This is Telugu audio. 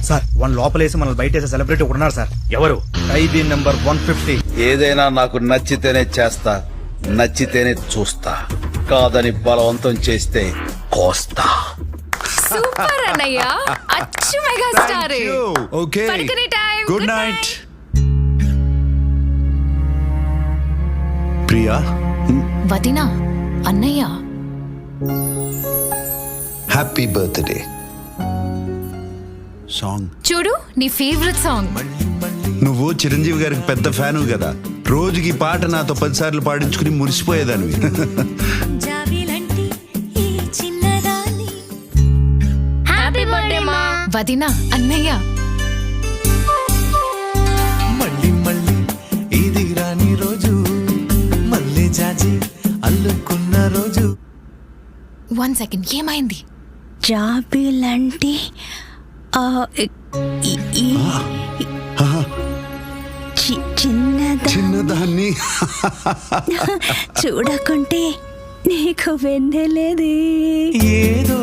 సార్ వన్ లోపలేసి మనల్ని బయట వేసే సెలబ్రిటీ ఒకడున్నారు సార్. ఎవరు? ఖైదీ నెంబర్ 150. ఏదైనా నాకు నచ్చితేనే చేస్తా, నచ్చితేనే చూస్తా, కాదని బలవంతం చేస్తే కోస్తా. సూపర్ అన్నయ్య, అచ్చు మెగా స్టార్. ఓకే, పడుకునే టైం. Good night. ప్రియా, వదినా, అన్నయ్య. Happy birthday song. చూడు నీ ఫేవరెట్ సాంగ్. నువ్వు చిరంజీవి గారికి పెద్ద ఫ్యాను కదా, రోజుకి ఈ పాట నాతో 10 సార్లు పాడించుకుని మురిసిపోయేదానివి. హ్యాపీ బర్త్డే మా వదినా, అన్నయ్య. మళ్ళీ మళ్ళీ ఇది రాని రోజు, మళ్ళీ జాజి అల్లుకున్న రోజు. 1 సెకండ్, ఏమైంది? జాబిలంటే చిన్నదాన్ని చూడకుంటే నీకు వెన్నెలేది. ఏదో